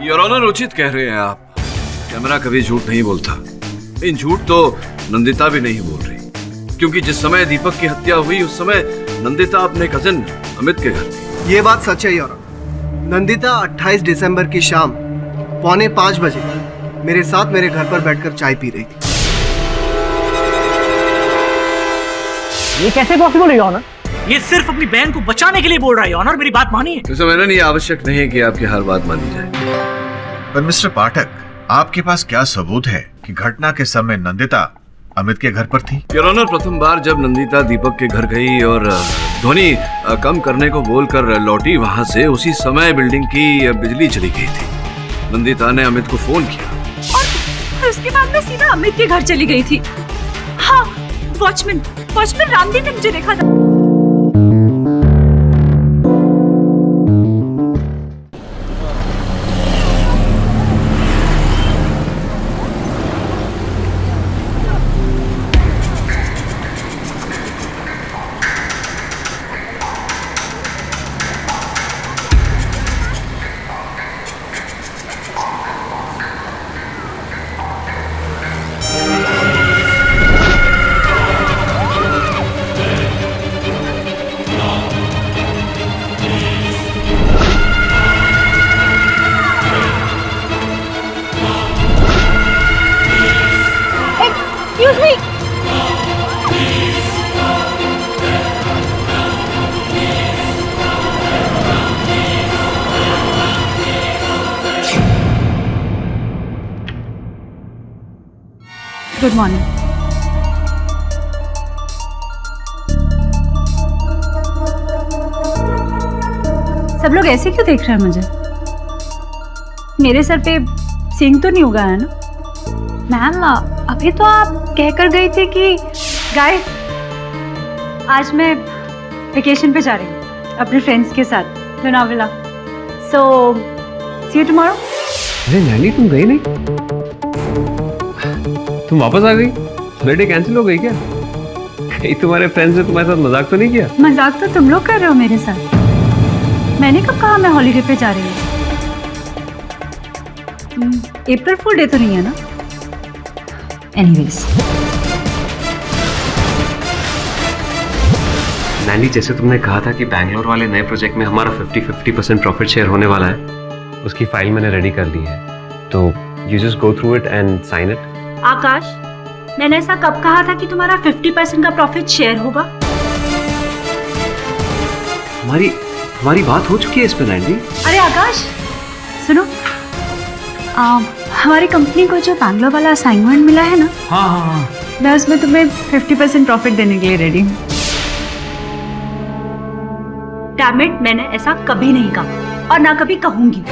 Your honour, उचित कह रहे हैं आप। कैमरा कभी झूठ नहीं बोलता। इन झूठ तो नंदिता भी नहीं बोल रही, क्योंकि जिस समय दीपक की हत्या हुई उस समय नंदिता अपने कजिन अमित के घर थी। ये बात सच है योर ऑनर। नंदिता 28 दिसंबर की शाम 4:45 बजे मेरे साथ मेरे घर पर बैठकर चाय पी रही थी। ये कैसे पॉसिबल है ऑनर? ये सिर्फ अपनी बहन को बचाने के लिए बोल रहा है ऑनर, मेरी बात मानिए। तो मैंने ये आवश्यक नहीं है कि आपकी हर बात मानी जाए। पर मिस्टर पाठक, आपके पास क्या सबूत है कि घटना के समय नंदिता अमित के घर पर थी? योर ऑनर, प्रथम बार जब नंदिता दीपक के घर गई और ध्वनि कम करने को बोलकर लौटी वहां से, उसी समय बिल्डिंग की बिजली चली गई थी। नंदिता ने अमित को फोन किया और उसके बाद मैं सीधा अमित के घर चली गई थी। हाँ, वॉचमैन रामदीन ने मुझे देखा था। Good morning. सब लोग ऐसे क्यों देख रहे हैं मुझे? मेरे सर पे सिंग तो नहीं उगा है ना? मैम, अभी तो आप कहकर गई थी कि गाइस आज मैं वेकेशन पे जा रही हूँ अपने फ्रेंड्स के साथ लोनावला। सो सी यू टुमारो। अरे नैनी, तुम गई नहीं? तुम वापस आ गई? हॉलिडे कैंसिल हो गई क्या? कहीं तुम्हारे फ्रेंड्स ने तुम्हारे साथ मजाक तो नहीं किया? मजाक तो तुम लोग कर रहे हो मेरे साथ। मैंने कब कहा मैं हॉलिडे पे जा रही हूँ? अप्रैल फुल डे तो नहीं है ना? एनीवेज, नैनी, जैसे तुमने कहा था कि बैंगलोर वाले नए प्रोजेक्ट में हमारा 50-50% प्रॉफिट शेयर होने वाला है, उसकी फाइल मैंने रेडी कर ली है, तो you just go through it and sign it. Akash, मैंने ऐसा कब कहा था कि तुम्हारा 50% का प्रॉफिट शेयर होगा? हमारी बात हो चुकी है इस पे नैनी। अरे आकाश सुनो, हमारी कंपनी को जो बैंगलोर वाला असाइनमेंट मिला है ना, हाँ, मैं उसमें तुम्हें 50% प्रॉफिट देने के लिए रेडी हूँ। डैम इट, मैंने ऐसा कभी नहीं कहा और ना कभी कहूंगी।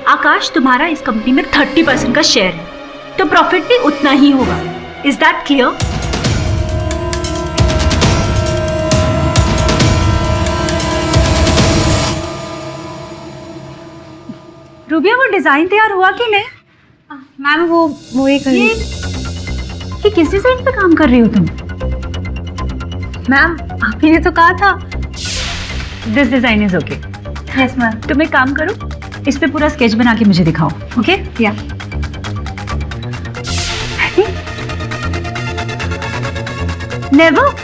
आकाश, तुम्हारा इस कंपनी में 30% का शेयर है, तो प्रॉफिट भी उतना ही होगा। Is that clear? रूबिया, वो डिजाइन तैयार हुआ कि नहीं? मैम वो एक ये किस डिजाइन पे काम कर रही हो तुम? मैम आपने ये तो कहा था। This design is okay. Yes ma'am. तुम एक काम करो, इस पे पूरा स्केच बना के मुझे दिखाओ। ओके? या नेवर,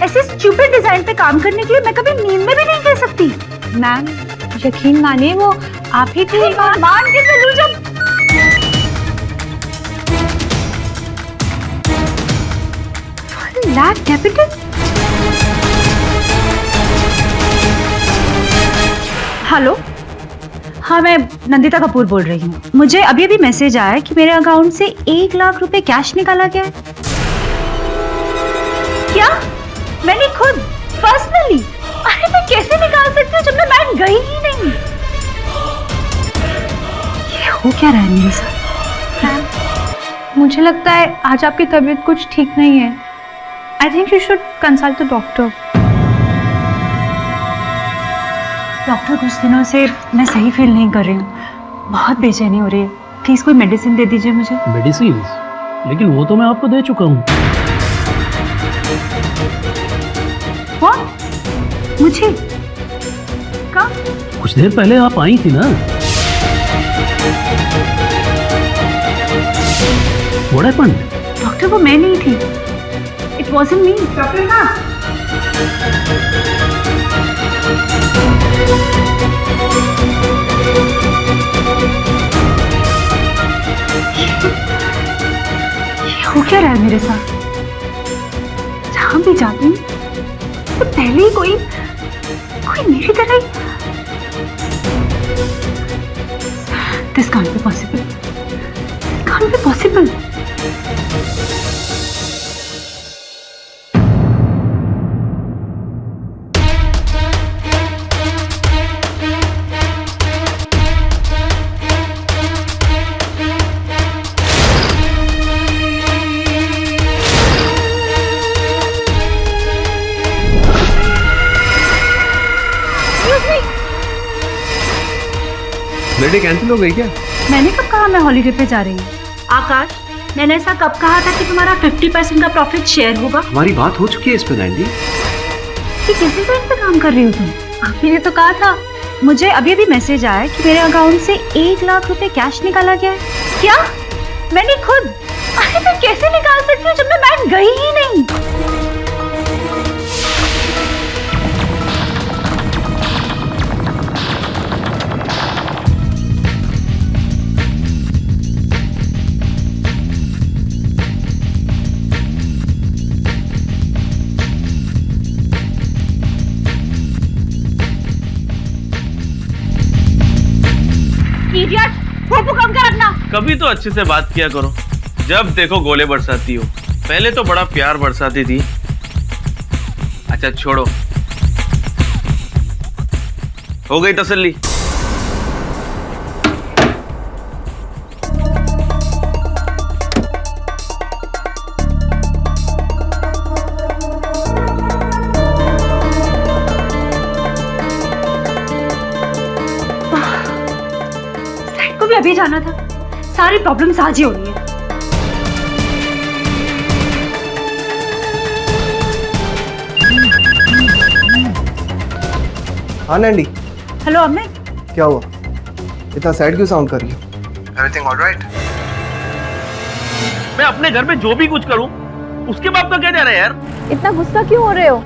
ऐसे स्टूपिड डिजाइन पे काम करने के लिए मैं कभी नींद में भी नहीं कह सकती। मैम यकीन मानिए, वो आप ही थी। मान के चलूं जब लैक कैपिटल। हेलो, हाँ मैं नंदिता कपूर बोल रही हूँ। मुझे अभी अभी मैसेज आया है कि मेरे अकाउंट से 1 लाख रुपए कैश निकाला गया है। क्या? मैंने खुद पर्सनली? अरे मैं कैसे निकाल सकती हूँ जब मैं बैंक गई ही नहीं? ये हो क्या रहा है मेरे साथ? मुझे लगता है आज आपकी तबीयत कुछ ठीक नहीं है। I think you should consult the doctor. Doctor, कुछ दिनों से मैं सही फील नहीं कर रही हूँ, बहुत बेचैनी हो रही है। प्लीज कोई मेडिसिन दे दीजिए मुझे। मेडिसिन? लेकिन वो तो मैं आपको दे चुका हूँ। What? मुझे? कब? कुछ देर पहले आप आई थी ना। छोड़ा है पंड? डॉक्टर वो मैं नहीं थी, इट वॉजंट मी। डॉक्टर साहब, ये हो क्या रहा है मेरे साथ? जहां भी जाती हूँ तो पहले ही कोई मेरी तरह ही। This can't be possible, can't be possible. Birthday cancel हो गई क्या? मैंने कब कहा मैं हॉलीडे पे जा रही हूँ? आकाश, मैंने ऐसा कब कहा था कि तुम्हारा 50% का प्रॉफिट शेयर होगा? हमारी बात हो चुकी है इस पे नैंडी। कि किसी साइड पे काम कर रही हो तुम? आपने तो कहा था। मुझे अभी अभी मैसेज आया कि मेरे अकाउंट से 1 लाख रुपए कैश निकाला गया है। क्या? मैंने खुद? अरे मैं कैसे निकाल सकती हूँ जब मैं बैंक गई ही नहीं? इडियट, भोपू कम कर अपना। कभी तो अच्छे से बात किया करो, जब देखो गोले बरसाती हो। पहले तो बड़ा प्यार बरसाती थी। अच्छा छोड़ो, हो गई तसल्ली? को भी अभी जाना था। सारी प्रॉब्लम्स आज ही हो रही है। हाँ नैंडी, हेलो अम्मे, क्या हुआ? इतना सैड क्यों साउंड कर रही हो? Everything alright? मैं अपने घर में जो भी कुछ करूं उसके बाप का क्या जा रहा है यार? इतना गुस्सा क्यों हो रहे हो?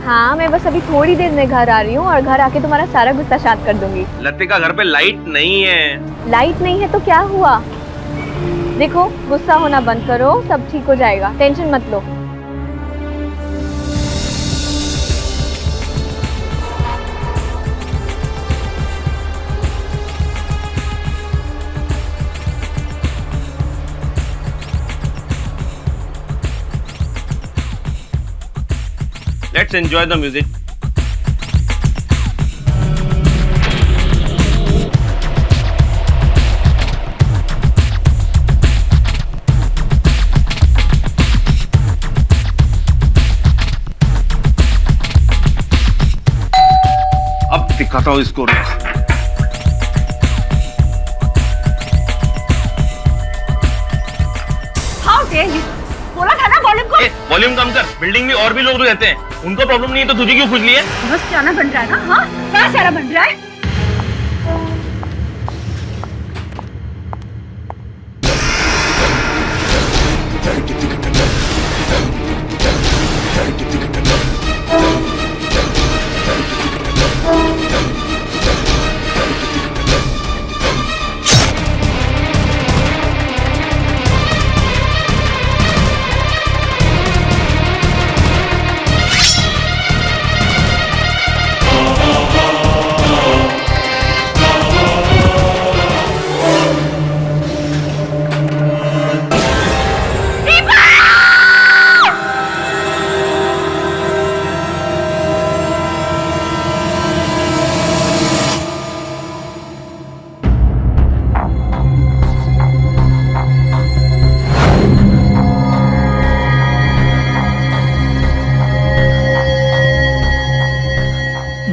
हाँ, मैं बस अभी थोड़ी देर में घर आ रही हूँ और घर आके तुम्हारा सारा गुस्सा शांत कर दूंगी। लतिका, घर पे लाइट नहीं है। लाइट नहीं है तो क्या हुआ? देखो, गुस्सा होना बंद करो, सब ठीक हो जाएगा, टेंशन मत लो। Let's enjoy the music. अब दिखाता हूँ इसको। How dare you? बोला था ना वॉल्यूम को। वॉल्यूम कम कर, बिल्डिंग में और भी लोग रहते हैं, उनको प्रॉब्लम नहीं है तो तुझे क्यों खुजली है? बस सियाना बन रहा है ना? हाँ, क्या सियाना बन रहा है?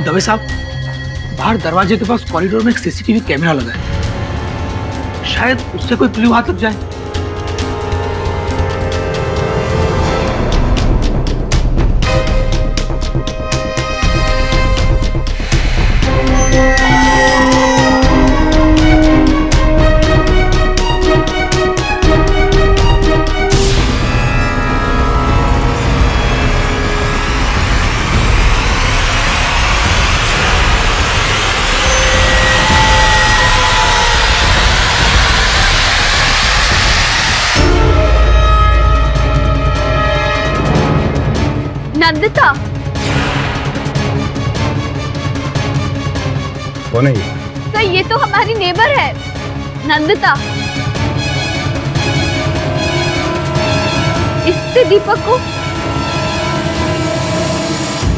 दवे साहब, बाहर दरवाजे के पास कॉरिडोर में एक सीसीटीवी कैमरा लगा है, शायद उससे कोई क्लू हाथ लग जाए। नंदिता। कौन है ये? सर ये तो हमारी नेबर है, नंदिता। इससे दीपक को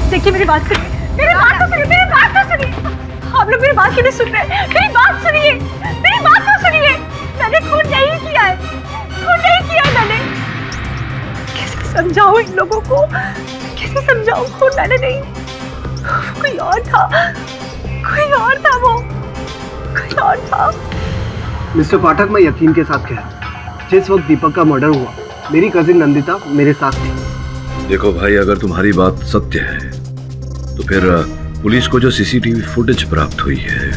देखिए मेरी बात सुनिए, मेरी बात तो सुनिए, मेरी बात तो सुनिए। आप लोग मेरी बात क्यों नहीं सुन रहे? मेरी बात सुनिए, मेरी बात तो सुनिए। मैंने खून नहीं किया है, खून नहीं किया है मैंने। कैसे समझाऊं इन लोगों को, कैसे समझाऊं? खून मैंने नहीं, कोई और था, कोई और था, वो कोई और था। मिस्टर पाठक, मैं यकीन के साथ कह रहा हूं, जिस वक्त दीपक का मर्डर हुआ मेरी कजिन नंदिता मेरे साथ थी। देखो भाई, अगर तुम्हारी बात सत्य है तो फिर पुलिस को जो सीसीटीवी फुटेज प्राप्त हुई है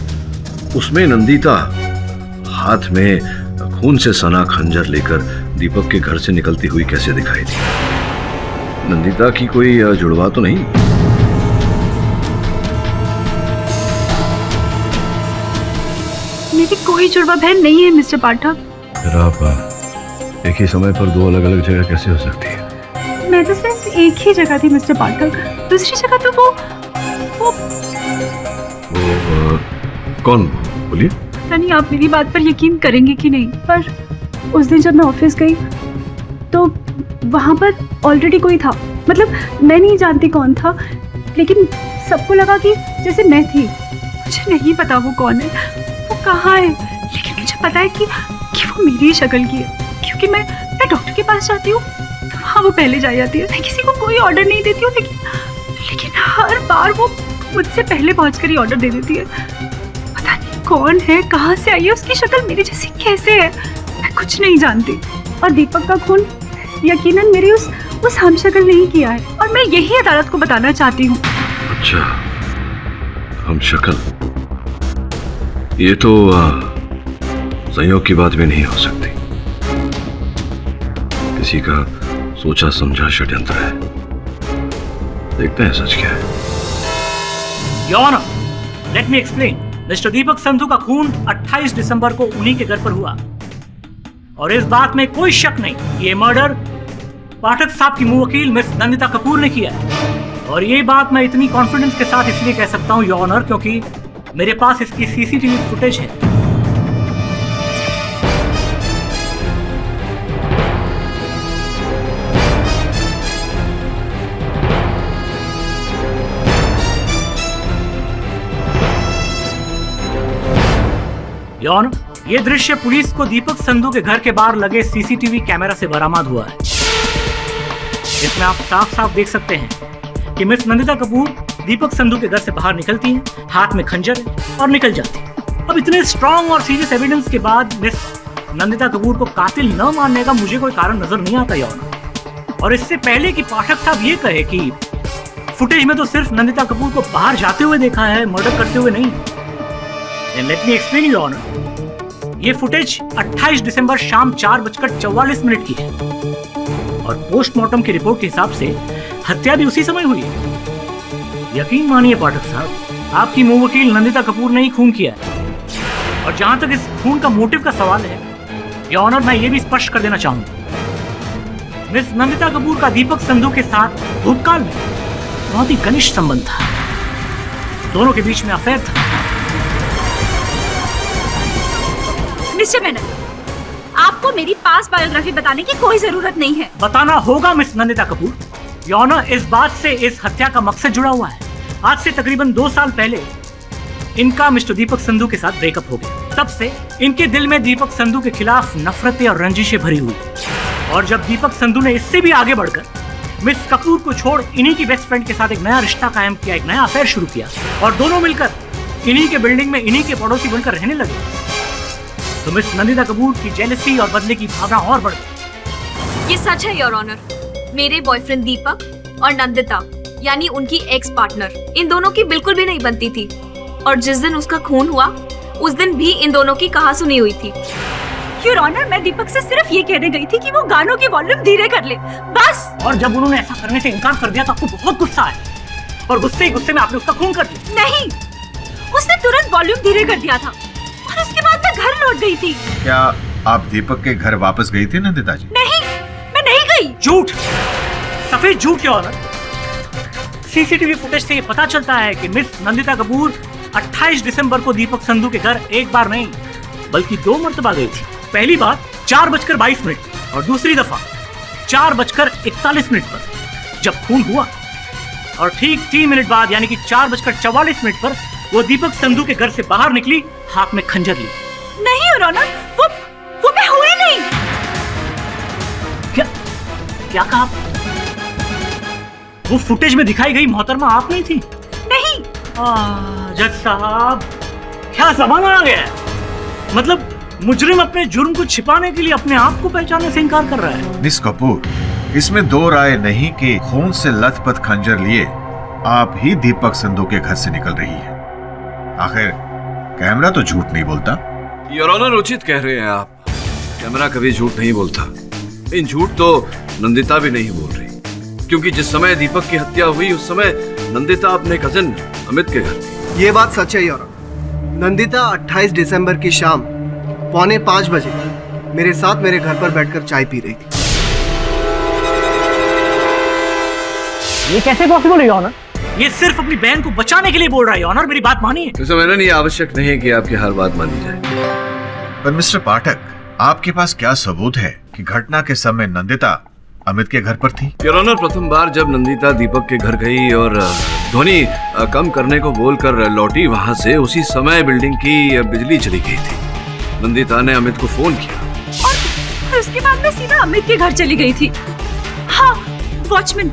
उसमें नंदिता हाथ में खून से सना खंजर लेकर दीपक के घर से निकलती हुई कैसे दिखाई दी? नंदिता की कोई जुड़वा तो नहीं? मेरी कोई जुड़वा बहन नहीं है मिस्टर पाठक। फिर आप एक ही समय पर दो अलग अलग जगह कैसे हो सकती है? मैं तो सिर्फ एक ही जगह थी मिस्टर पाठक, दूसरी जगह तो वो कौन? बोलिए। पता नहीं आप मेरी बात पर यकीन करेंगे कि नहीं, पर उस दिन जब मैं ऑफिस गई तो वहाँ पर ऑलरेडी कोई था। मतलब मैं नहीं जानती कौन था, लेकिन सबको लगा कि जैसे मैं थी। मुझे नहीं पता वो कौन है, वो कहाँ है, लेकिन मुझे पता है कि वो मेरी ही शक्ल की है, क्योंकि मैं डॉक्टर के पास जाती हूँ तो वहाँ वो पहले जा जाती है। मैं किसी को कोई ऑर्डर नहीं देती हूँ, लेकिन हर बार वो मुझसे पहले पहुँचकर ही ऑर्डर दे देती है। पता नहीं कौन है, कहाँ से आई है, उसकी शक्ल मेरे जैसी कैसे है, मैं कुछ नहीं जानती। और दीपक का खून यकीनन मेरी उस हमशक्ल नहीं किया है, और मैं यही अदालत को बताना चाहती हूँ। अच्छा, हमशक्ल, ये तो संयोग की बात भी नहीं हो सकती। किसी का सोचा समझा षड्यंत्र है। देखते हैं सच क्या है। Your honour, let me explain. Mister Deepak Sandhu का खून 28 दिसंबर को उन्हीं के घर पर हुआ, और इस बात में कोई शक नहीं कि ये मर्डर पाठक साहब की मुवक्किल मिस नंदिता कपूर ने किया है। और ये बात मैं इतनी कॉन्फिडेंस के साथ इसलिए कह सकता हूँ योर ऑनर, क्योंकि मेरे पास इसकी सीसीटीवी फुटेज है। योर ऑनर, ये दृश्य पुलिस को दीपक संधू के घर के बाहर लगे सीसीटीवी कैमरा से बरामद हुआ है। इसमें आप साफ साफ देख सकते हैं कि मिस नंदिता कपूर दीपक संधू के घर से बाहर निकलती हैं, हाथ में खंजर है, और निकल जाती है। अब इतने स्ट्रॉन्ग और सीरियस एविडेंस के बाद मिस नंदिता कपूर को कातिल न मानने का मुझे कोई कारण नजर नहीं आता योर ऑनर। और इससे पहले कि पाठक साहब ये कहे कि फुटेज में तो सिर्फ नंदिता कपूर को बाहर जाते हुए देखा है, मर्डर करते हुए नहीं। Let me explain your honour, ये फुटेज 28 दिसंबर शाम 4:44 की है, और पोस्टमार्टम की रिपोर्ट के हिसाब से हत्या भी उसी समय हुई है। यकीन मानिए पाठक साहब, आपकी मुवक्किल नंदिता कपूर ने ही खून किया है। और जहां तक इस खून का मोटिव का सवाल है योर ऑनर, मैं ये भी स्पष्ट कर देना चाहूंगा, मिस नंदिता कपूर का दीपक संधू के साथ भूतकाल में बहुत ही घनिष्ठ संबंध था, दोनों के बीच में अफेयर था। मिस्टर मेनन, आपको मेरी पास बायोग्राफी बताने की कोई जरूरत नहीं है। बताना होगा miss Nandita Kapoor. Your honour, इस बात से इस हत्या का मकसद जुड़ा हुआ है। आज से तकरीबन 2 साल पहले इनका मिस्टर दीपक संधू के साथ ब्रेकअप हो गया। तब से इनके दिल में दीपक संधू के खिलाफ नफरतें और रंजिशें भरी हुई। और जब दीपक संधू ने इससे भी आगे बढ़कर मिस कपूर को छोड़ इन्हीं की बेस्ट फ्रेंड के साथ एक नया रिश्ता कायम किया, एक नया अफेयर शुरू किया, और दोनों मिलकर इन्हीं के बिल्डिंग में इन्हीं के पड़ोसी बनकर रहने लगे, तो मिस नंदिता कपूर की जेलसी और बदले की भावना और बढ़ गई। ये सच है योर ऑनर। मेरे बॉयफ्रेंड दीपक और नंदिता यानी उनकी एक्स पार्टनर, इन दोनों की बिल्कुल भी नहीं बनती थी। और जिस दिन उसका खून हुआ उस दिन भी इन दोनों की कहा सुनी हुई थी। योर ऑनर, मैं दीपक से सिर्फ ये कहने गई थी कि वो गानों की वॉल्यूम धीरे कर ले, बस। और जब उन्होंने ऐसा करने से इनकार कर दिया तो आपको बहुत गुस्सा आया, और गुस्से में आपने उसका खून कर दिया। नहीं, उसने तुरंत वॉल्यूम धीरे कर दिया था, और उसके बाद मैं घर लौट गई थी। क्या आप दीपक के घर वापस गई थी नंदिता जी? नहीं, मैं नहीं गई। झूठ, सफेद झूठ योर ऑनर। सीसीटीवी फुटेज से ये पता चलता है कि मिस नंदिता कपूर 28 दिसंबर को दीपक संधू के घर एक बार नहीं बल्कि 2 मर्तबा गई थी। पहली बार 4:22 और दूसरी दफा 4:41 पर जब खून हुआ, और ठीक 3 मिनट बाद यानी कि 4:44 पर वो दीपक संधू के घर से बाहर निकली, हाथ में खंजर ली। नहीं योर ऑनर, वो मैं हुई नहीं। क्या कहा? वो फुटेज में दिखाई गई मोहतरमा आप नहीं थी? नहीं। जज साहब, क्या जमाना आ गया है? मतलब मुजरिम अपने जुर्म को छिपाने के लिए अपने आप को पहचानने से इनकार कर रहा है। मिस कपूर, इसमें 2 राय नहीं कि खून से लथपथ खंजर लिए आप ही दीपक संधू के घर से निकल रही है। आखिर कैमरा तो झूठ नहीं बोलता। योर ऑनर, उचित कह रहे हैं आप। कैमरा कभी झूठ नहीं बोलता। इन झूठ तो नंदिता भी नहीं बोल रही, क्योंकि जिस समय दीपक की हत्या हुई उस समय नंदिता अपने कजिन अमित के घर थी। ये बात सच है योर ऑनर। नंदिता 28 दिसंबर की शाम 4:45 बजे मेरे साथ मेरे घर पर बैठकर चाय पी रही थी। ये कैसे पॉसिबल है ऑनर? ये सिर्फ अपनी बहन को बचाने के लिए बोल रहा है ऑनर, मेरी बात मानिए। तो मैंने नहीं, आवश्यक नहीं कि आपकी हर बात मानी जाए। पर मिस्टर पाठक, आपके पास क्या सबूत है कि घटना के समय नंदिता अमित के घर पर थी? योर ऑनर, प्रथम बार जब नंदिता दीपक के घर गई और ध्वनि कम करने को बोलकर लौटी वहां से, उसी समय बिल्डिंग की बिजली चली गई थी। नंदिता ने अमित को फोन किया और उसके बाद मैं सीधा अमित के घर चली गई थी। हाँ, वॉचमैन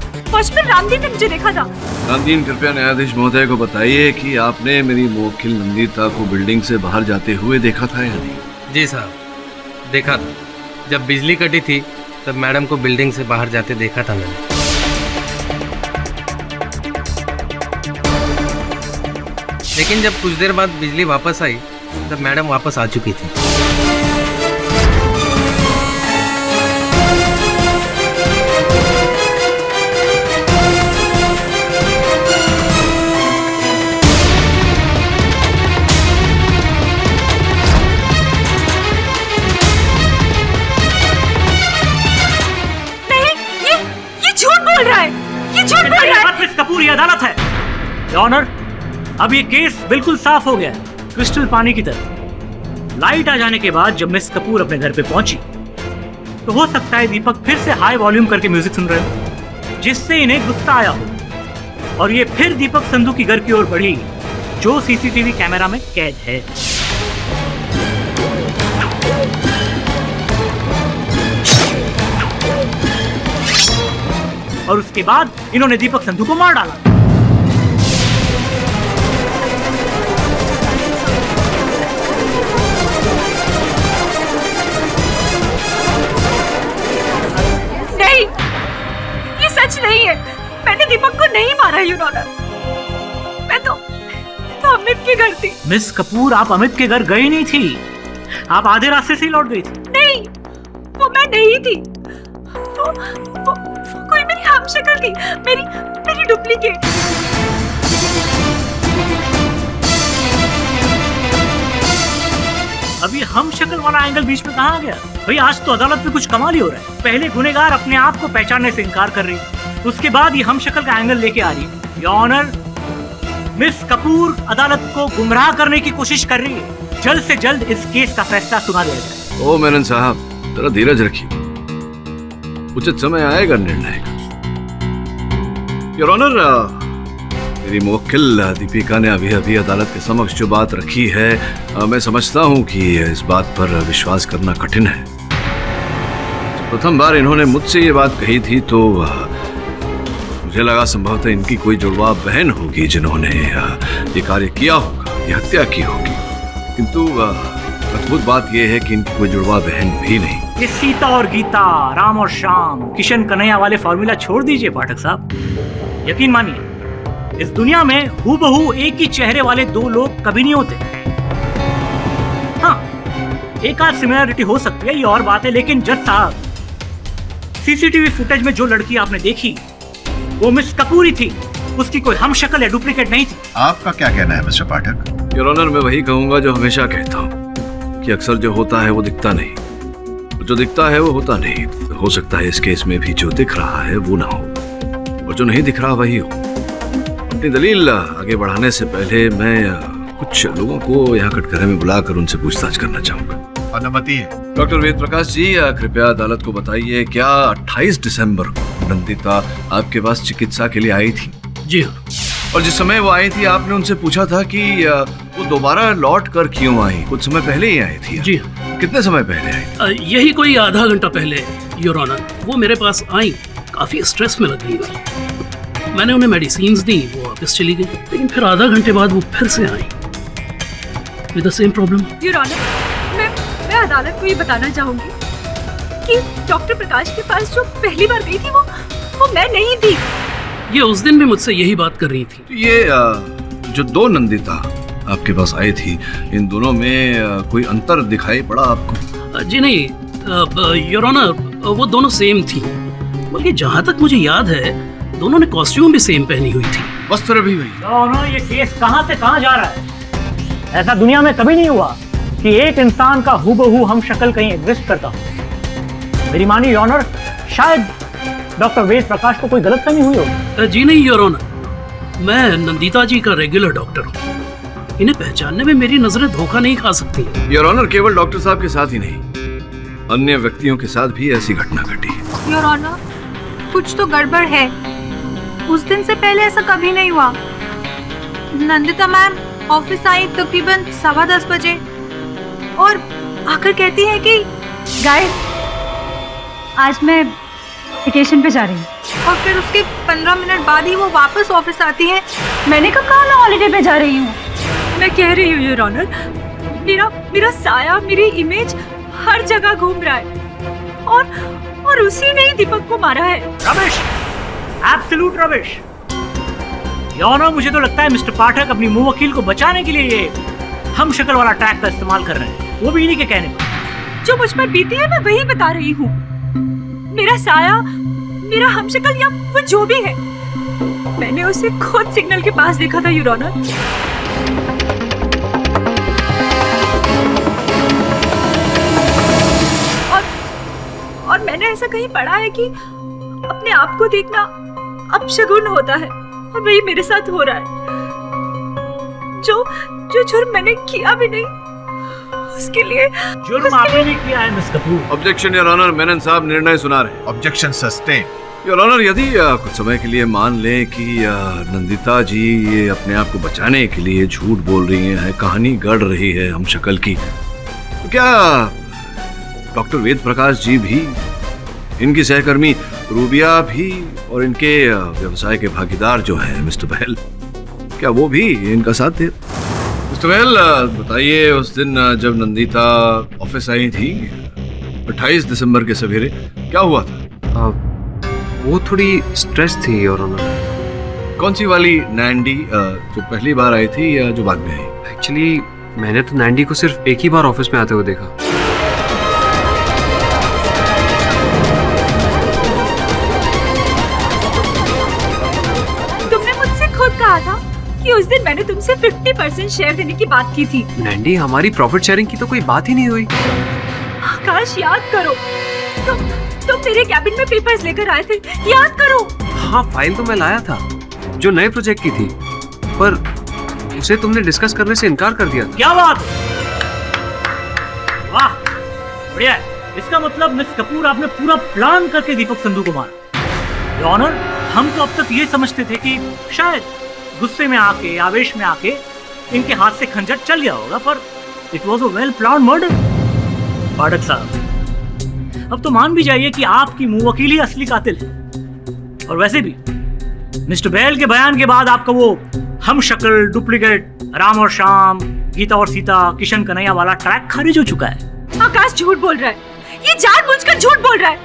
रामदीन ने मुझे देखा था। रामदीन, कृपया न्यायाधीश महोदय को बताइए कि आपने मेरी मुवक्किल नंदिता को बिल्डिंग से बाहर जाते हुए देखा था या नहीं? जी साहब, देखा था। जब बिजली कटी थी तब मैडम को बिल्डिंग से बाहर जाते देखा था मैंने। लेकिन जब कुछ देर बाद बिजली वापस आई तब मैडम वापस आ चुकी थी। मिस कपूर, ये अदालत है। योर ऑनर, अब ये केस बिल्कुल साफ हो गया है, क्रिस्टल पानी की तरह। लाइट आ जाने के बाद जब मिस कपूर अपने घर पे पहुंची तो हो सकता है दीपक फिर से हाई वॉल्यूम करके म्यूजिक सुन रहे हो, जिससे इन्हें गुस्सा आया हो और ये फिर दीपक संधू की घर की ओर बढ़ी, जो सीसीटीवी कैमरा में कैद है। और उसके बाद इन्होंने दीपक संधू को मार डाला। नहीं, ये सच नहीं है। मैंने दीपक को नहीं मारा योर ऑनर। मैं तो अमित के घर थी। मिस कपूर, आप अमित के घर गई नहीं थी, आप आधे रास्ते से ही लौट गई थी। नहीं, वो मैं नहीं थी। वो कोई मेरी हमशक्ल थी, मेरी डुप्लीकेट। अभी हम शक्ल वाला एंगल बीच में कहाँ आ गया? भाई, आज तो अदालत में कुछ कमाल ही हो रहा है। पहले गुनेगार अपने आप को पहचानने से इनकार कर रही है, उसके बाद ये हम शक्ल का एंगल लेके आ रही है। योर ऑनर, मिस कपूर अदालत को गुमराह करने की कोशिश कर रही है। जल्द से जल्द इस केस का फैसला सुना दिया जाए। ओ मेनन साहब, जरा धीरज रखिए, उचित समय आएगा निर्णय का। योर ऑनर, मेरी मुवक्किल दीपिका ने अभी अदालत के समक्ष जो बात रखी है, मैं समझता हूं कि इस बात पर विश्वास करना कठिन है। जब प्रथम बार इन्होंने मुझसे ये बात कही थी तो मुझे लगा संभवतः इनकी कोई जुड़वा बहन होगी जिन्होंने ये कार्य किया होगा, ये हत्या की होगी। किंतु अद्भुत बात यह है कि इनकी कोई जुड़वा बहन भी नहीं। ये सीता और गीता, राम और श्याम, किशन कन्हैया वाले फॉर्मूला छोड़ दीजिए पाठक साहब। यकीन मानिए, इस दुनिया में हूबहू एक ही चेहरे वाले 2 लोग कभी नहीं होते। हाँ, एक आध सिमिलरिटी हो सकती है, ये और बात है, लेकिन जज साहब, सीसीटीवी फुटेज में जो लड़की आपने देखी वो मिस कपूर ही थी, उसकी कोई हम शक्ल या डुप्लीकेट नहीं थी। आपका क्या कहना है मिस्टर पाठक? योर ऑनर, मैं वही कहूंगा जो हमेशा कहता हूँ कि अक्सर जो होता है वो दिखता नहीं, जो दिखता है वो होता नहीं। हो सकता है इस केस में भी जो दिख रहा है वो ना हो, और जो नहीं दिख रहा वही हो। अपनी दलील आगे बढ़ाने से पहले मैं कुछ लोगों को यहाँ कटघरे में बुलाकर उनसे पूछताछ करना चाहूंगा। अनुमति है। डॉक्टर वेद प्रकाश जी, कृपया अदालत को बताइए, क्या 28 दिसंबर को नंदिता आपके पास चिकित्सा के लिए आई थी? जी हाँ। और जिस समय वो आई थी आपने उनसे पूछा था कि वो दोबारा लौट कर क्यों आई? कुछ समय पहले ही आई थी? जी हाँ। कितने समय पहले आई थी? यही कोई आधा घंटा पहले योर ऑनर। वो मेरे पास आई, काफी स्ट्रेस में लग रही थी। मैंने उन्हें मेडिसिन्स दी, वो वापस चली गई, लेकिन फिर आधा घंटे बाद वो फिर से आई with the same problem. Your honour, मैं अदालत को ये बताना चाहूंगी कि डॉक्टर प्रकाश के पास जो पहली बार गई थी वो मैं नहीं थी। ये उस दिन भी मुझसे यही बात कर रही थी। तो ये जो दो नंदिता आपके पास आई थी, इन दोनों में कोई अंतर दिखाई पड़ा आपको? जी नहीं योर ऑनर, वो दोनों सेम थी। बल्कि जहाँ तक मुझे याद है दोनों ने कॉस्ट्यूम भी सेम पहनी हुई थी। वस्त्र भी वही। दोनों, ये केस कहाँ से कहाँ जा रहा है? ऐसा दुनिया में कभी नहीं हुआ कि एक इंसान का हूबहू हम शक्ल कहीं एग्जिस्ट करता हो। मेरी मानी योर ऑनर, शायद डॉक्टर वेद प्रकाश को कोई गलतफहमी हुई हो। जी नहीं योर ऑनर, मैं नंदिता जी का रेगुलर डॉक्टर हूँ। इन्हें पहचानने में मेरी नजरें धोखा नहीं खा सकती। योर ऑनर, केवल डॉक्टर साहब के साथ ही नहीं, अन्य व्यक्तियों के साथ भी ऐसी घटना घटी। योर ऑनर, कुछ तो गड़बड़ है। उस दिन से पहले ऐसा कभी नहीं हुआ। नंदिता मैम ऑफिस आई तकरीबन 10:15 बजे और आकर कहती है कि गाइस, आज मैं वेकेशन पे जा रही हूँ। और फिर उसके 15 मिनट बाद ही वो वापस ऑफिस आती है। मैंने कहा मैं हॉलीडे पे जा रही हूँ। मैं कह रही हूँ योर ऑनर, मेरा साया, मेरी इमेज हर जगह घूम रहा है और उसी ने ही दीपक को मारा है। Ramesh, absolute Ramesh. Your honour, मुझे तो लगता है मिस्टर पाठक अपनी मुंह वकील को बचाने के लिए ये हम शक्ल वाला ट्रैक का इस्तेमाल कर रहे हैं, वो भी इन्हीं के कहने पर। जो मुझ पर बीती है मैं वही बता रही हूँ। मेरा साया, मेरा हमशक्ल या वो जो भी है, मैंने उसे खुद सिग्नल के पास देखा था योर ऑनर। और मैंने ऐसा कहीं पढ़ा है कि अपने आप को देखना अपशगुन होता है, और वही मेरे साथ हो रहा है। जो जुर्म मैंने किया भी नहीं, उसके लिए जुर्म आपने नहीं किया है miss Kapoor. Objection your honour, Menon साहब निर्णय सुना रहे। Objection sustain. योर ऑनर, यदि कुछ समय के लिए मान लें कि नंदिता जी ये अपने आप को बचाने के लिए झूठ बोल रही हैं, कहानी गढ़ रही है हम शक्ल की, तो क्या डॉक्टर वेद प्रकाश जी भी, इनकी सहकर्मी रूबिया भी और इनके व्यवसाय के भागीदार जो है मिस्टर बहल, क्या वो भी इनका साथ थे? मिस्टर बहल, बताइए, उस दिन जब नंदिता ऑफिस आई थी 28 दिसंबर के सवेरे, क्या हुआ था? वो थोड़ी स्ट्रेस थी योर ऑनर। कौन सी वाली? नैंडी जो पहली बार आई थी या जो बाद में आई? एक्चुअली मैंने तो नैंडी को सिर्फ एक ही बार ऑफिस में आते हुए देखा। कहा था कि उस दिन मैंने तुमसे 50% शेयर देने की बात की थी। नैंडी, हमारी प्रॉफिट शेयरिंग की तो कोई बात ही नहीं हुई। आकाश, याद करो, तुम मेरे कैबिन में पेपर्स लेकर आए थे, याद करो। हाँ, फाइल तो मैं लाया था जो नए प्रोजेक्ट की थी, पर उसे तुमने डिस्कस करने से इनकार कर दिया था। क्या बात? वाह, बढ़िया है। इसका मतलब मिस कपूर, आपने पूरा प्लान करके दीपक संधू को मारा। योर ऑनर, हम तो अब तक ये समझते थे कि शायद गुस्से में आके, आवेश में आके इनके हाथ से खंजर चल गया होगा, पर it was a well plan murder. Pathak साहब, अब तो मान भी जाइए कि आपकी मुवक्किल ही असली कातिल है। और वैसे भी मिस्टर बहल के बयान के बाद आपका वो हम शक्ल, डुप्लीकेट, राम और श्याम, गीता और सीता, किशन कन्हैया वाला ट्रैक खारिज हो चुका है। आकाश झूठ बोल रहा है, ये जानबूझकर झूठ बोल रहा है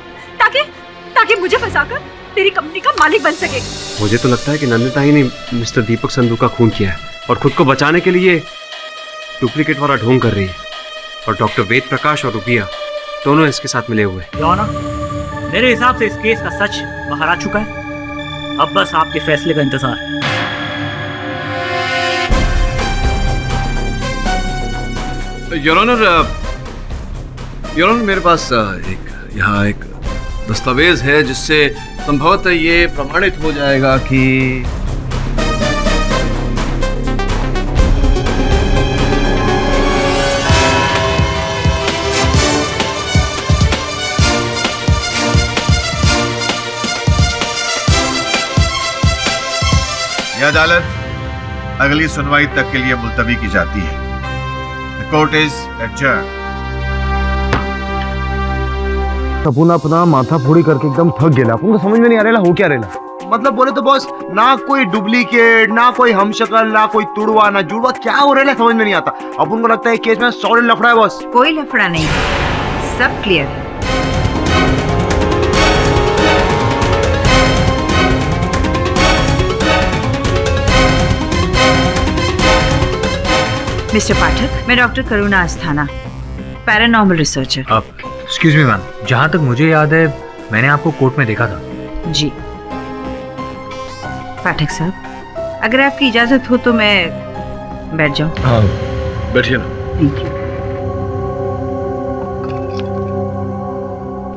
ताकि मुझे फंसाकर तेरी कंपनी का मालिक बन सके। मुझे तो लगता है कि नंदिता ही ने मिस्टर दीपक संधू का खून किया है और खुद को बचाने के लिए डुप्लीकेट वाला ढोंग कर रही है। और डॉक्टर वेद प्रकाश और रुबिया दोनों इसके साथ मिले हुए हैं। योर ऑनर, मेरे हिसाब से इस केस का सच बाहर आ चुका है। अब बस आपके फैसले का इंतजार है। योर ऑनर, मेरे पास यहाँ एक दस्तावेज है जिससे संभवतः ये प्रमाणित हो जाएगा कि अदालत अगली सुनवाई तक के लिए मुलतवी की जाती है। The court is adjourned. अपन अपना माथा फोड़ी करके एकदम थक गेला। अपन को समझ में नहीं आ रहा हो क्या रेला। मतलब बोले तो बॉस, ना कोई डुप्लीकेट, ना कोई हमशक्ल, ना कोई तुड़वा, ना जुड़वा, क्या हो रहा है समझ में नहीं आता। अपन को लगता है केस में सॉलिड लफड़ा है बॉस। कोई लफड़ा नहीं, सब क्लियर है। मिस्टर पाठक, मैं doctor Karuna Asthana, paranormal researcher. Excuse me ma'am, जहाँ तक मुझे याद है मैंने आपको कोर्ट में देखा था। जी पाठक साहब, अगर आपकी इजाजत हो तो मैं बैठ जाऊं। हाँ बैठिए ना। Thank you.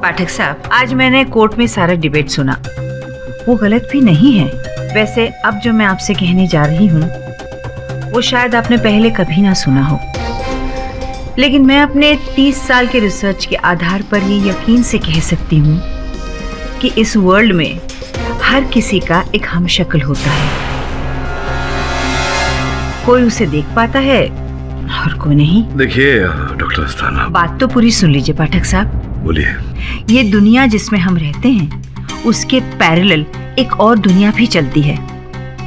पाठक साहब, आज मैंने कोर्ट में सारा डिबेट सुना, वो गलत भी नहीं है। वैसे अब जो मैं आपसे कहने जा रही हूँ वो शायद आपने पहले कभी ना सुना हो, लेकिन मैं अपने 30 साल के रिसर्च के आधार पर ये यकीन से कह सकती हूँ कि इस वर्ल्ड में हर किसी का एक हमशक्ल होता है। कोई उसे देख पाता है और कोई नहीं। देखिए डॉक्टर अस्थाना, बात तो पूरी सुन लीजिए पाठक साहब। बोलिए। ये दुनिया जिसमें हम रहते हैं उसके पैरेलल एक और दुनिया भी चलती है,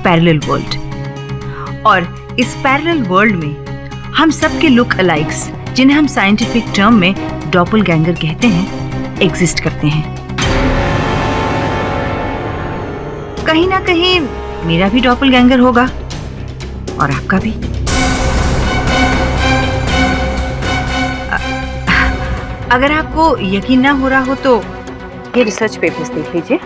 पैरेलल वर्ल्ड। और इस पैरेलल वर्ल्ड में हम सब के लुक अलाइक्स, जिन्हें हम साइंटिफिक टर्म में डॉपलगैंगर कहते हैं, एग्जिस्ट करते हैं। कहीं ना कहीं मेरा भी डॉपलगैंगर होगा और आपका भी। अगर आपको यकीन ना हो रहा हो तो ये रिसर्च पेपर्स देख लीजिए।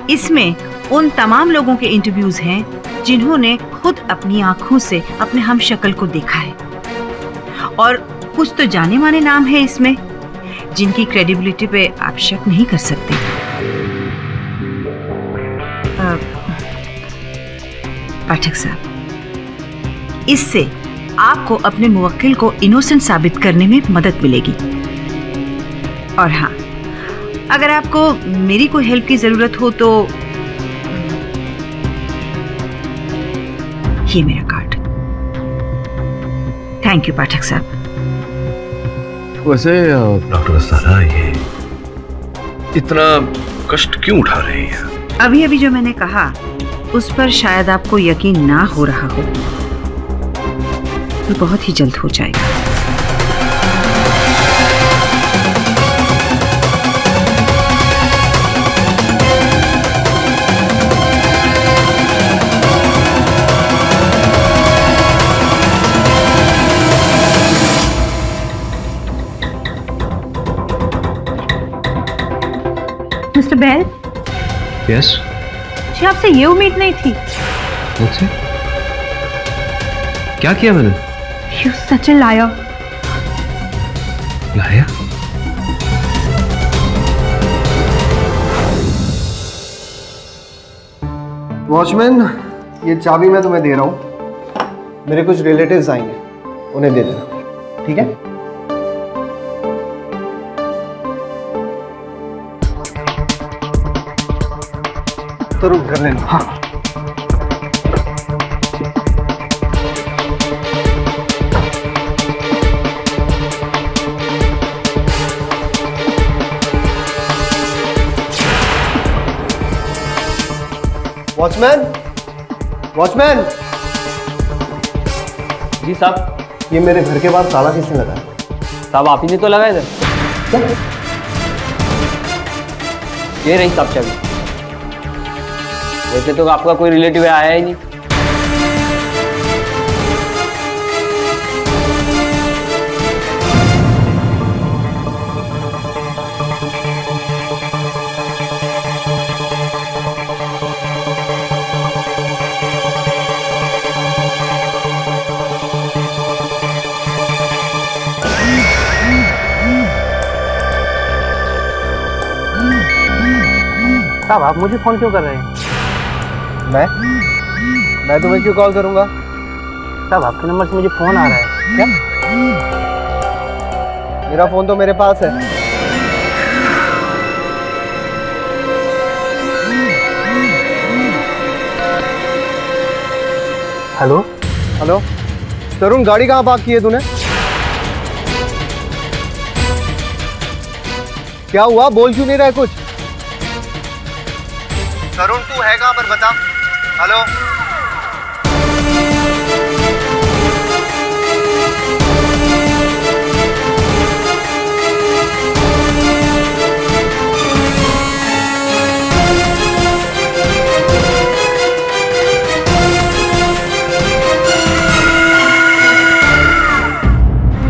इसमें उन तमाम लोगों के इंटरव्यूज हैं जिन्होंने खुद अपनी आंखों से अपने हमशक्ल को देखा है, और कुछ तो जाने माने नाम है इसमें जिनकी क्रेडिबिलिटी पे आप शक नहीं कर सकते। पाठक साहब, इससे आपको अपने मुवक्किल को इनोसेंट साबित करने में मदद मिलेगी। और हाँ, अगर आपको मेरी कोई हेल्प की जरूरत हो तो ये मेरा कार्ड। थैंक यू पाठक साहब। वैसे डॉक्टर अस्थाना, ये इतना कष्ट क्यों उठा रही है? अभी अभी जो मैंने कहा उस पर शायद आपको यकीन ना हो रहा हो, तो बहुत ही जल्द हो जाएगा। Mister bell. यस। जी आपसे ये उम्मीद नहीं थी। मुझसे? क्या किया मैंने? You such a liar. लाया? वॉचमैन, ये चाबी मैं तुम्हें दे रहा हूँ। मेरे कुछ रिलेटिव्स आएंगे, उन्हें दे देना, ठीक है? तो रुक कर लेना। हाँ। Watchman, watchman. जी साहब। ये मेरे घर के बाहर ताला किसने लगाया? साहब आप ही ने तो लगाया था। ये रही साहब चाबी। वैसे तो आपका कोई रिलेटिव आया ही नहीं। साहब आप मुझे फोन क्यों कर रहे हैं? मैं तुम्हें क्यों कॉल करूंगा? साहब आपके नंबर से मुझे फोन आ रहा है। क्या? मेरा फोन तो मेरे पास है। हेलो हेलो तरुण, गाड़ी कहाँ पार्क की है तूने? क्या हुआ, बोल क्यों नहीं रहा है कुछ? तरुण तू है कहाँ पर, बता। हेलो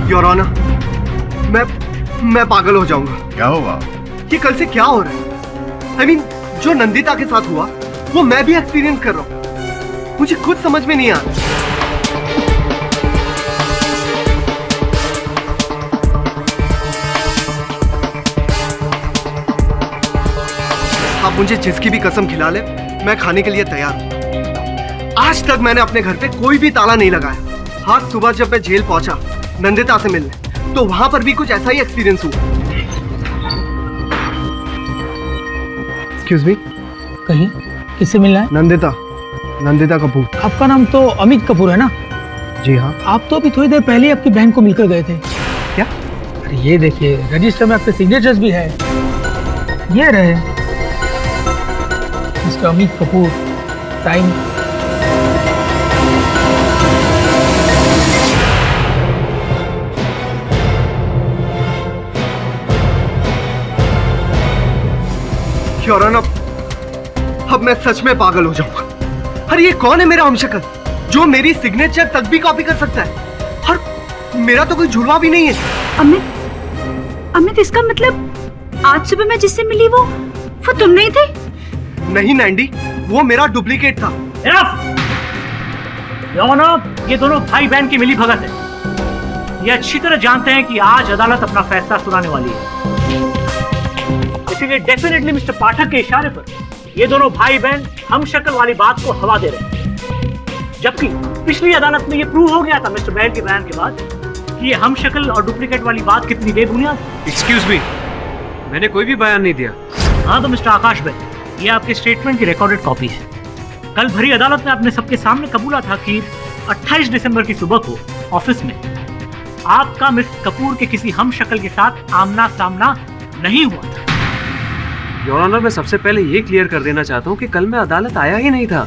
योर ऑनर, मैं पागल हो जाऊंगा। क्या हुआ? ये कल से क्या हो रहा है? I mean, जो नंदिता के साथ हुआ वो मैं भी एक्सपीरियंस कर रहा हूँ। मुझे खुद समझ में नहीं आ रहा। आप मुझे जिसकी भी कसम खिला ले, मैं खाने के लिए तैयार हूँ। आज तक मैंने अपने घर पे कोई भी ताला नहीं लगाया। हाँ, सुबह जब मैं जेल पहुंचा नंदिता से मिलने, तो वहां पर भी कुछ ऐसा ही एक्सपीरियंस हुआ। एक्सक्यूज मी, कहीं किससे मिलना है? नंदिता कपूर। आपका नाम तो अमित कपूर है ना? जी हाँ। आप तो अभी थोड़ी देर पहले आपकी बहन को मिलकर गए थे। क्या? अरे ये देखिए, रजिस्टर में आपके सिग्नेचर्स भी है। ये रहे मिस्टर अमित कपूर, टाइम। अब मैं सच में पागल हो जाऊंगा। अरे ये कौन है मेरा हमशक्ल जो मेरी सिग्नेचर तक भी कॉपी कर सकता है? और मेरा तो कोई जुड़वा भी नहीं है। अमित, इसका मतलब आज सुबह मैं जिससे मिली वो तुम नहीं थे? नहीं नैंडी, वो मेरा डुप्लीकेट था। ये दोनों भाई बहन की मिली भगत है। ये अच्छी तरह जानते हैं कि आज अदालत अपना फैसला सुनाने वाली है, इसीलिए डेफिनेटली मिस्टर पाठक के इशारे पर ये दोनों भाई बहन हम शक्ल वाली बात को हवा दे रहे हैं। जबकि पिछली अदालत में ये प्रूव हो गया था मिस्टर बैल के बयान के बाद कि ये हम शक्ल और डुप्लीकेट वाली बात कितनी बेबुनियाद। एक्सक्यूज मी, मैंने कोई भी बयान नहीं दिया। हाँ तो मिस्टर आकाश बैल, ये आपके स्टेटमेंट की रिकॉर्डेड कॉपी है। कल भरी अदालत में आपने सबके सामने कबूला था कि 28 दिसंबर की सुबह को ऑफिस में आपका मिस्टर कपूर के किसी हम शक्ल के साथ आमना सामना नहीं हुआ था। योर ऑनर, मैं सबसे पहले ये क्लियर कर देना चाहता हूँ कि कल मैं अदालत आया ही नहीं था।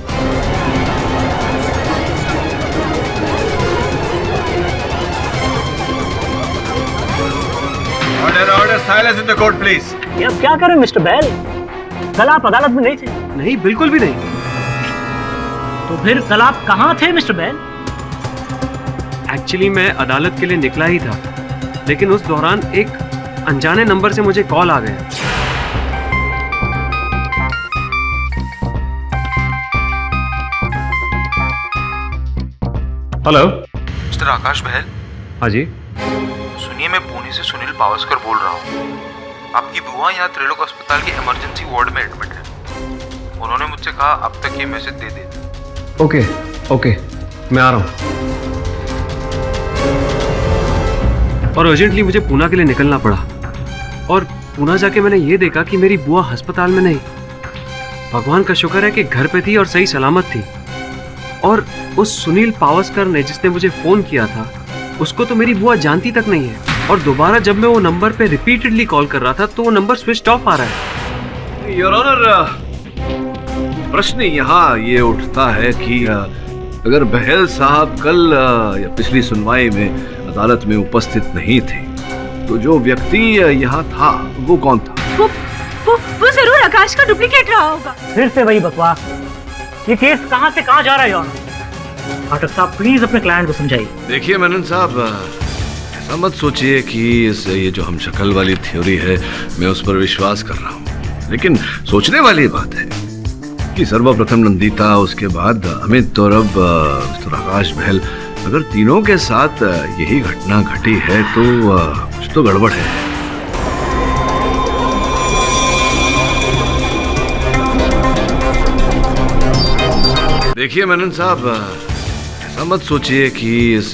Order, silence in the court please. ये अब क्या करें मिस्टर बैल? कल आप अदालत में नहीं थे? नहीं, बिल्कुल भी नहीं। तो फिर कल आप कहाँ थे मिस्टर बैल? एक्चुअली मैं अदालत के लिए निकला ही था, लेकिन उस दौरान एक अनजाने नंबर से मुझे कॉल आ गया। हेलो, मिस्टर आकाश बहल। हाँ जी। सुनिए, मैं पुणे से सुनील पावस्कर बोल रहा हूँ। आपकी बुआ यहाँ त्रिलोक अस्पताल के इमरजेंसी वार्ड में एडमिट है। उन्होंने मुझसे कहा अब तक ये मैसेज दे देना। ओके, मैं आ रहा हूँ। और अर्जेंटली मुझे पूना के लिए निकलना पड़ा, और पूना जाके मैंने ये देखा कि मेरी बुआ अस्पताल में नहीं, भगवान का शुक्र है कि घर पे थी और सही सलामत थी। और उस सुनील पावस्कर ने जिसने मुझे फोन किया था, उसको तो मेरी बुआ जानती तक नहीं है। और दोबारा जब मैं वो नंबर पे रिपीटेडली कॉल कर रहा था तो वो नंबर स्विच ऑफ आ रहा है। योर ऑनर, प्रश्न यहाँ ये उठता है कि अगर बहल साहब कल या पिछली सुनवाई में अदालत में उपस्थित नहीं थे, तो जो व्यक्ति यहाँ था वो कौन था? वो जरूर आकाश का डुप्लीकेट रहा होगा। फिर से वही बकवास। ये केस कहाँ से कहाँ जा रहा है योर ऑनर? पाठक साहब प्लीज अपने क्लाइंट को समझाइए। देखिए मेनन साहब, ऐसा मत सोचिए कि ये जो हम शक्ल वाली थ्योरी है मैं उस पर विश्वास कर रहा हूँ, लेकिन सोचने वाली बात है कि सर्वप्रथम नंदिता, उसके बाद अमित और अब मिस्टर आकाश बहल, अगर तीनों के साथ यही घटना घटी है तो कुछ तो गड़बड़ है। देखिए मेनन साहब, ऐसा मत सोचिए कि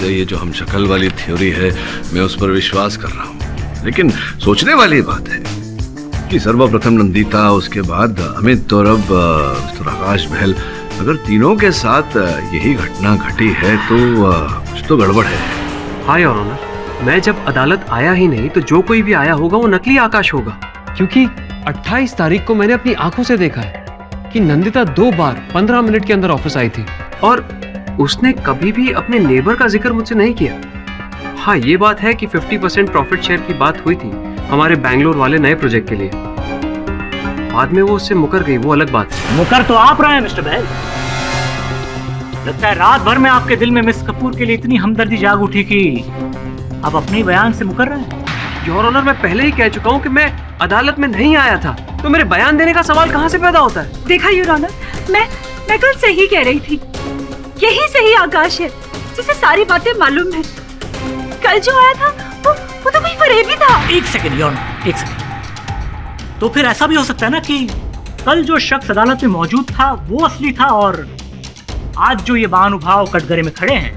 ये जो हम शक्ल वाली थ्योरी है मैं उस पर विश्वास कर रहा हूँ, लेकिन सोचने वाली बात है कि सर्वप्रथम नंदिता, उसके बाद अमित और अब मिस्टर आकाश बहल, अगर तीनों के साथ यही घटना घटी है तो कुछ तो गड़बड़ है। हाँ योर ऑनर, मैं जब अदालत आया ही नहीं तो जो कोई भी आया होगा वो नकली आकाश होगा, क्योंकि 28 तारीख को मैंने अपनी आंखों से देखा है कि नंदिता 2 बार 15 मिनट के अंदर ऑफिस आई थी और उसने कभी भी अपने नेबर का जिक्र मुझसे नहीं किया। हाँ, ये बात है कि 50% प्रॉफिट शेयर की बात हुई थी हमारे बैंगलोर वाले नए प्रोजेक्ट के लिए। बाद में वो उससे मुकर गई, वो अलग बात है। मुकर तो आप रहे हैं मिस्टर बहल। लगता है रात भर में आपके दिल में मिस कपूर के लिए इतनी हमदर्दी जाग उठी कि आप अपने बयान से मुकर रहे हैं। योर ऑनर, मैं पहले ही कह चुका हूँ कि मैं अदालत में नहीं आया था, तो मेरे बयान देने का सवाल कहाँ से पैदा होता है? देखा योर ऑनर, मैं कल सही कह रही थी। यही सही आकाश है जिसे सारी बातें मालूम है। कल जो आया था वो तो कोई फरेबी था। एक सेकंड योर ऑनर, एक सेकंड। तो फिर ऐसा भी हो सकता है ना कि कल जो शख्स अदालत में मौजूद था वो असली था और आज जो ये महानुभाव कटघरे में खड़े हैं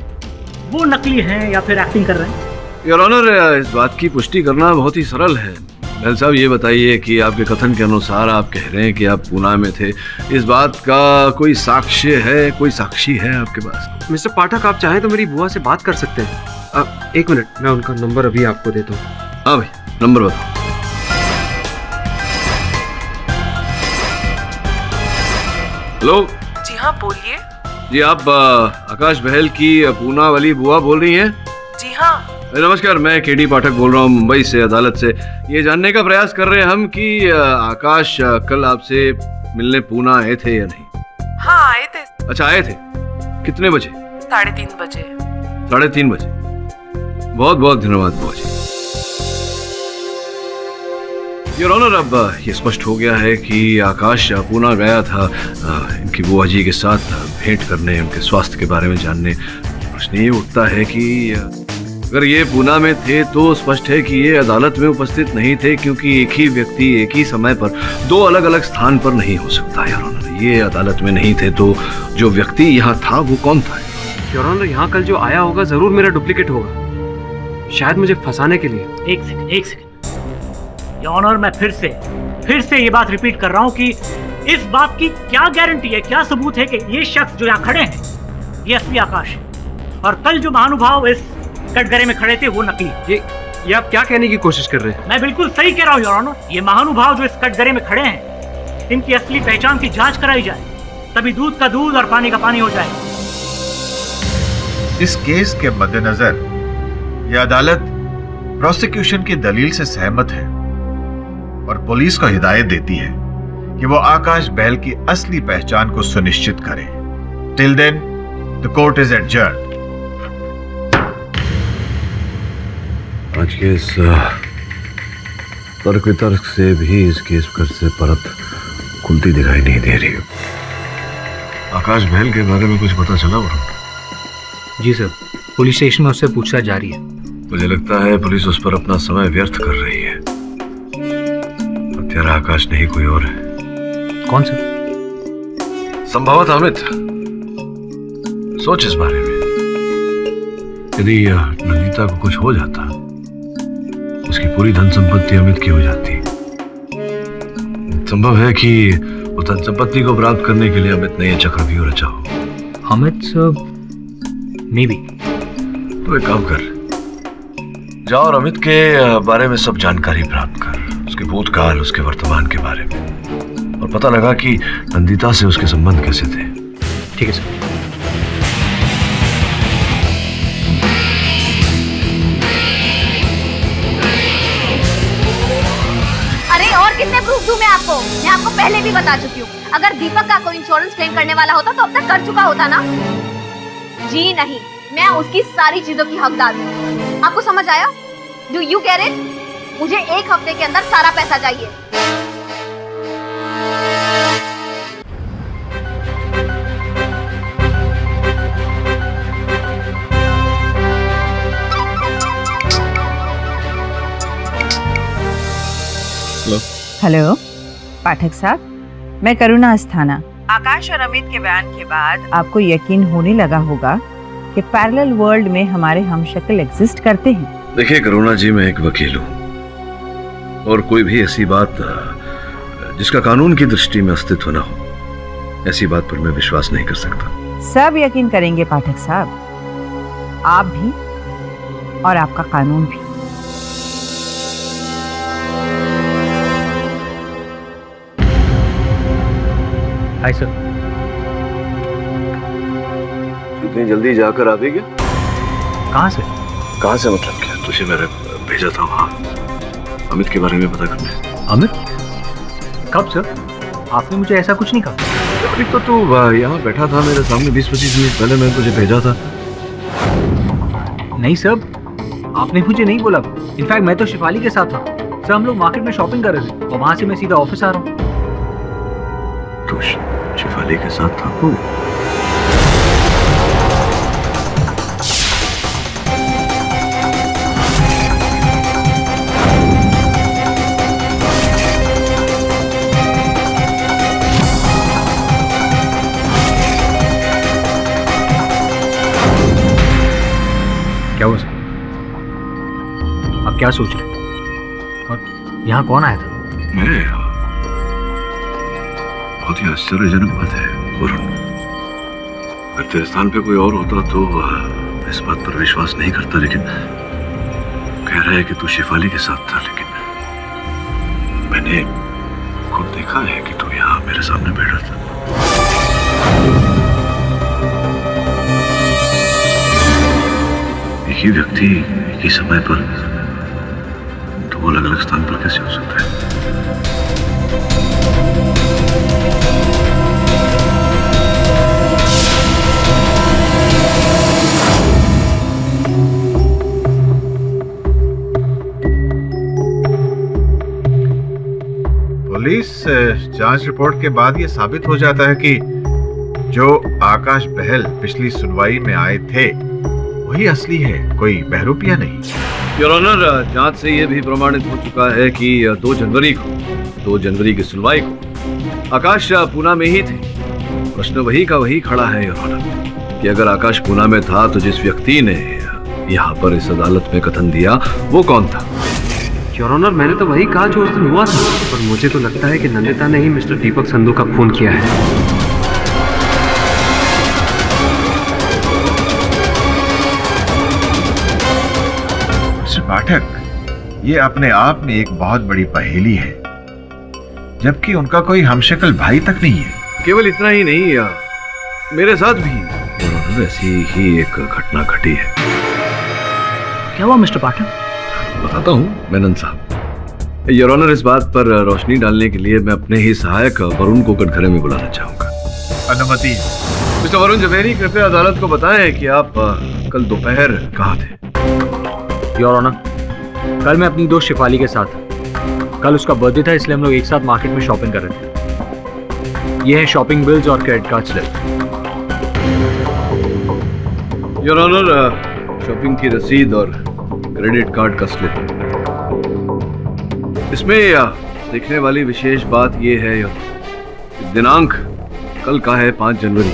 वो नकली हैं या फिर एक्टिंग कर रहे हैं? योर ऑनर, इस बात की पुष्टि करना बहुत ही सरल है। बहल साहब, ये बताइए कि आपके कथन के अनुसार आप कह रहे हैं कि आप पूना में थे, इस बात का कोई साक्ष्य है, कोई साक्षी है आपके पास? मिस्टर पाठक, आप चाहें तो मेरी बुआ से बात कर सकते हैं। एक मिनट, मैं उनका नंबर अभी आपको देता हूँ। हाँ भाई, नंबर बताओ। हेलो। जी हाँ, बोलिए। जी, आप आकाश बहल की पूना वाली बुआ बोल रही हैं? जी हाँ। नमस्कार, मैं केडी पाठक बोल रहा हूँ मुंबई से, अदालत से। ये जानने का प्रयास कर रहे हैं हम कि आकाश कल आपसे मिलने पूना आए थे या नहीं? हाँ, आए थे। अच्छा, आए थे। कितने बजे? 3:30 बजे। 3:30 बजे। बहुत बहुत धन्यवाद बुआ जी। योर ऑनर, अब ये स्पष्ट हो गया है कि आकाश पूना गया था इनकी बुआ जी के साथ भेंट करने, उनके स्वास्थ्य के बारे में जानने। प्रश्न ये उठता है कि अगर ये पूना में थे तो स्पष्ट है कि ये अदालत में उपस्थित नहीं थे, क्योंकि एक ही व्यक्ति एक ही समय पर 2 अलग अलग स्थान पर नहीं हो सकता। योर ऑनर, ये अदालत में नहीं थे तो जो व्यक्ति यहाँ था वो कौन था? योर ऑनर, यहाँ कल जो आया होगा जरूर मेरा डुप्लीकेट होगा, शायद मुझे फंसाने के लिए। एक सेकंड योर ऑनर, मैं फिर से ये बात रिपीट कर रहा हूँ कि इस बात की क्या गारंटी है, क्या सबूत है कि ये शख्स जो यहाँ खड़े हैं ये असली आकाश है और कल जो महानुभाव इस कटघरे में खड़े थे वो नकली। ये आप क्या कहने की कोशिश कर रहे हैं? मैं बिल्कुल सही कह रहा हूँ योर ऑनर। ये महानुभाव जो इस कटघरे में खड़े हैं, इनकी असली पहचान की जांच कराई जाए, तभी दूध का दूध और पानी का पानी हो जाए। इस केस के मद्देनजर यह अदालत प्रोसिक्यूशन की दलील से सहमत है और पुलिस को हिदायत देती है कि वो आकाश बहल की असली पहचान को सुनिश्चित करे। Till then the court is adjourned. आज के इस तर्क वितर्क से भी इस केस पर से परत खुलती दिखाई नहीं दे रही। आकाश बहल के बारे में कुछ पता चला? Varun ji sir, police station में उससे पूछताछ जारी है। मुझे लगता है पुलिस उस पर अपना समय व्यर्थ कर रही है। हत्यारा आकाश नहीं कोई और है। कौन सा? संभवतः अमित। सोच इस बारे में, यदि नंदिता को कुछ हो जाता, उसकी पूरी धन संपत्ति अमित की हो जाती। संभव है कि वो धन संपत्ति को प्राप्त करने के लिए अमित ने यह चक्रव्यूह रचा हो। Amit sir, may be. तो एक काम कर, जाओ और अमित के बारे में सब जानकारी प्राप्त कर, उसके भूतकाल, उसके वर्तमान के बारे में, और पता लगा कि नंदिता से उसके संबंध कैसे थे। ठीक है सर। अरे और कितने प्रूफ दूं मैं आपको पहले भी बता चुकी हूँ। अगर दीपक का कोई इंश्योरेंस क्लेम करने वाला होता तो अब तक कर चुका होता ना। जी नहीं, मैं उसकी सारी चीजों की हकदार हूँ। आपको समझ आया? Do you get it? मुझे 1 हफ्ते के अंदर सारा पैसा चाहिए। हेलो पाठक साहब, मैं करुणा अस्थाना। आकाश और अमित के बयान के बाद आपको यकीन होने लगा होगा कि पैरेलल वर्ल्ड में हमारे हमशक्ल एग्जिस्ट करते हैं। देखिए करुणा जी, मैं एक वकील हूँ और कोई भी ऐसी बात जिसका कानून की दृष्टि में अस्तित्व न हो ऐसी बात पर मैं विश्वास नहीं कर सकता। सब यकीन करेंगे पाठक साहब, आप भी और आपका कानून भी। Hi sir. इतनी जल्दी जाकर आ भी गया? कहाँ से? कहाँ से मतलब क्या? तुझे मैंने भेजा था वहाँ अमित के बारे में पता करने। अमित? कब सर? आपने मुझे ऐसा कुछ नहीं कहा। अभी तो तू यहाँ बैठा था मेरे सामने 20-25 मिनट पहले मैंने तुझे भेजा था। नहीं सर, आपने मुझे नहीं बोला। इनफैक्ट मैं तो शिफाली के साथ था सर। हम लोग मार्केट में शॉपिंग कर रहे थे और वहां से मैं सीधा ऑफिस आ रहा हूँ। तो शिफाली के साथ था तू? क्या हुआ सर? आप क्या सोच रहे हैं? और यहाँ कौन आया था? मैं बहुत ही आश्चर्यजनक बात है वरुण। अगर तेरे स्थान पे कोई और होता तो इस बात पर विश्वास नहीं करता, लेकिन कह रहा है कि तू शिफाली के साथ था। लेकिन मैंने खुद देखा है कि तू यहाँ मेरे सामने बैठा था। एक ही व्यक्ति एक ही समय पर दो अलग अलग स्थान पर कैसे हो सकता है? पुलिस जांच रिपोर्ट के बाद यह साबित हो जाता है कि जो आकाश बहल पिछली सुनवाई में आए थे वही असली है, कोई बहरूपिया नहीं। योर ऑनर, जांच से यह भी प्रमाणित हो चुका है कि 2 जनवरी की सुनवाई को आकाश पूना में ही थे। प्रश्न वही का वही खड़ा है योर ऑनर कि अगर आकाश पूना में था तो जिस व्यक्ति ने यहाँ पर इस अदालत में कथन दिया वो कौन था? योर ऑनर, मैंने तो वही कहा जो उस दिन हुआ था, पर मुझे तो लगता है कि नंदिता ने ही मिस्टर दीपक संधू का खून किया है। पाठक, ये अपने आप में एक बहुत बड़ी पहेली है, जबकि उनका कोई हमशक्ल भाई तक नहीं है। केवल इतना ही नहीं, मेरे साथ भी ऐसी ही एक घटना घटी है। क्या हुआ मिस्टर पाठक? बताता हूँ मेनन साहब। योर ऑनर, इस बात पर रोशनी डालने के लिए मैं अपने ही सहायक वरुण को कटघरे में बुलाना चाहूंगा। अनुमति। मिस्टर वरुण जवेरी, कृपया अदालत को बताएं कि आप कल दोपहर कहाँ थे? योर ऑनर, कल मैं अपनी दोस्त शिफाली के साथ था। कल उसका बर्थडे था, इसलिए हम लोग एक साथ मार्केट में शॉपिंग कर रहे थे। ये है शॉपिंग बिल्स और credit card slip. Your honour, shopping की रसीद और क्रेडिट कार्ड का स्लिप। इसमें देखने वाली विशेष बात यह है कि दिनांक कल का है 5 जनवरी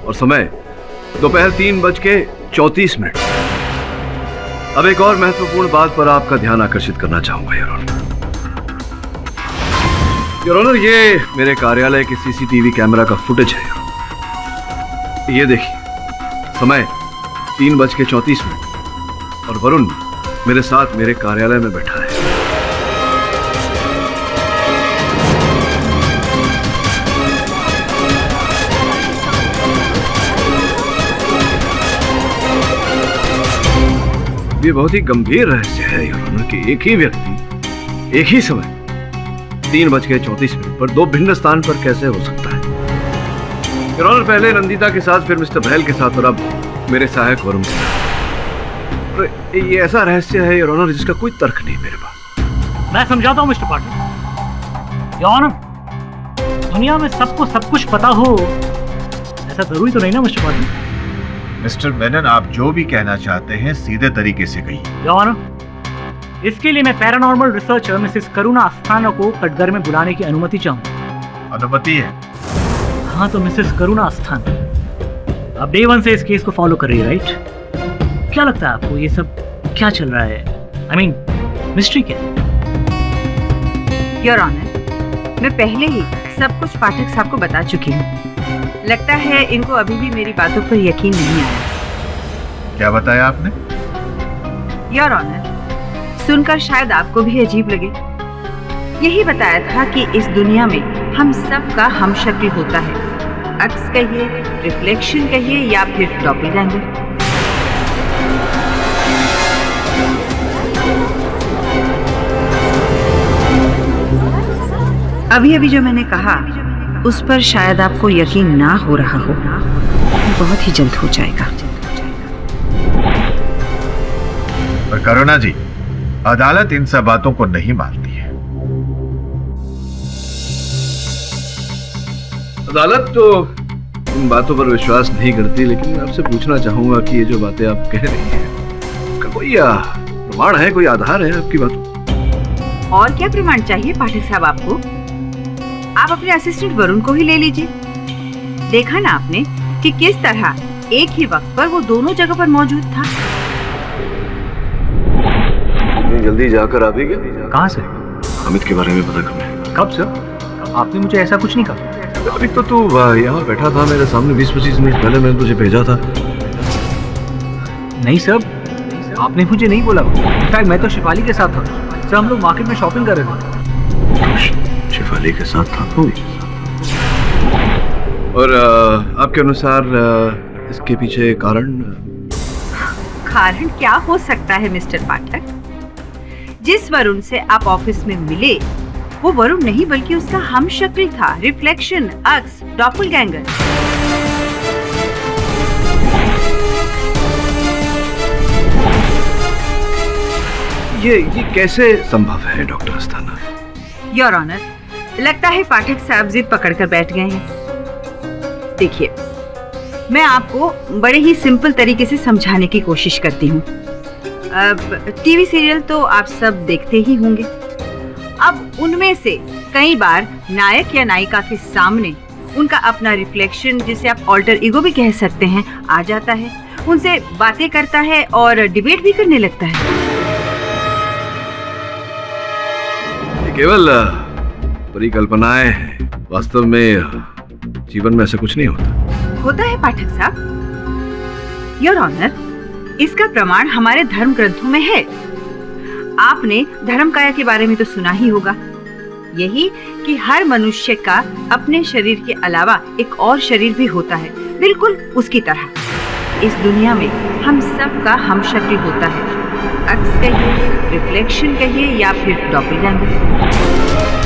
और समय दोपहर 3:34। अब एक और महत्वपूर्ण बात पर आपका ध्यान आकर्षित करना चाहूंगा योर ऑनर। योर ऑनर, ये मेरे कार्यालय के सीसीटीवी कैमरा का फुटेज है। ये देखिए, समय 3:34 और वरुण मेरे साथ मेरे कार्यालय में बैठा है। ये बहुत ही गंभीर रहस्य है योर ऑनर कि एक ही व्यक्ति एक ही समय 3:34 पर 2 भिन्न स्थान पर कैसे हो सकता है। योर ऑनर, पहले नंदिता के साथ, फिर मिस्टर बहल के साथ और अब मेरे सहायक वरुण के साथ। ये ऐसा रहस्य है योर ऑनर जिसका कोई तर्क नहीं मेरे पास। मैं समझाता हूँ मिस्टर पाटिल। योर ऑनर, दुनिया में सबको सब कुछ पता हो ऐसा जरूरी तो नहीं ना मिस्टर पाटिल? मिस्टर मेनन, आप जो भी कहना चाहते हैं सीधे तरीके से कहिए। योर ऑनर, इसके लिए मैं पैरानॉर्मल रिसर्चर मिसेस करुणा अस्थाना को कटघर में बुलाने की अनुमति चाहूंगा। अनुमति है? हाँ, तो मिसेस करुणा अस्थाना अब डे 1 से इस केस को फॉलो कर रही है, राइट? क्या लगता है आपको ये सब क्या चल रहा है? I mean, मिस्ट्री क्या? योर ऑनर, मैं पहले ही सब कुछ पाठक साहब को बता चुकी हूँ। लगता है इनको अभी भी मेरी बातों पर यकीन नहीं आया। क्या बताया आपने? योर ऑनर, सुनकर शायद आपको भी अजीब लगे। यही बताया था कि इस दुनिया में हम सब का हमशक्ल होता है। अक्स कहिए, रिफ्लेक्शन कहिए या फिर डॉपलगैंगर। अभी अभी जो मैंने कहा उस पर शायद आपको यकीन ना हो रहा हो, बहुत ही जल्द हो जाएगा। पर करुणा जी, अदालत इन सब बातों को नहीं मानती है। अदालत तो इन बातों पर विश्वास नहीं करती, लेकिन मैं आपसे पूछना चाहूंगा कि ये जो बातें आप कह रही हैं, इसका कोई प्रमाण है, कोई आधार है आपकी बातों? और क्या प्रमाण चाहिए पाठक साहब आपको? आप अपने असिस्टेंट वरुण को ही ले लीजिए। देखा ना आपने कि किस तरह एक ही वक्त पर वो दोनों जगह पर मौजूद था। इतनी जल्दी जाकर आ भी गया? कहाँ से? हामिद के बारे में पता करने। कब सर? आपने मुझे ऐसा कुछ नहीं कहा। अभी तो तू यहाँ बैठा था मेरे सामने, 20-25 मिनट पहले मैंने तुझे भेजा था। नहीं सर, आपने मुझे नहीं बोला। इनफैक्ट मैं तो शिफाली के साथ था सर, हम लोग मार्केट में शॉपिंग कर रहे थे। शिफाली के साथ था तू? और आपके अनुसार इसके पीछे कारण क्या हो सकता है मिस्टर पाठक? जिस वरुण से आप ऑफिस में मिले वो वरुण नहीं बल्कि उसका हमशक्ल था, रिफ्लेक्शन, अक्स, डॉपलगैंगर। ये कैसे संभव है डॉक्टर अस्थाना? योर ऑनर, लगता है पाठक साहब जिद पकड़कर बैठ गए हैं। देखिए, मैं आपको बड़े ही सिंपल तरीके से समझाने की कोशिश करती हूँ। अब टीवी सीरियल तो आप सब देखते ही होंगे। अब उनमें से कई बार नायक या नायिका के सामने उनका अपना रिफ्लेक्शन, जिसे आप ऑल्टर ईगो भी कह सकते हैं, आ जाता है, उनसे बातें करता है और डिबेट भी करने लगता है। ये केवल परिकल्पनाएं हैं, वास्तव में जीवन में ऐसा कुछ नहीं होता है पाठक साहब। योर ऑनर, इसका प्रमाण हमारे धर्म ग्रंथों में है। आपने धर्मकाया के बारे में तो सुना ही होगा, यही कि हर मनुष्य का अपने शरीर के अलावा एक और शरीर भी होता है, बिल्कुल उसकी तरह। इस दुनिया में हम सब का हमशक्ल होता है। अक्स कहिए, रिफ्लेक्शन कहिए या फिर डॉपलगैंगर।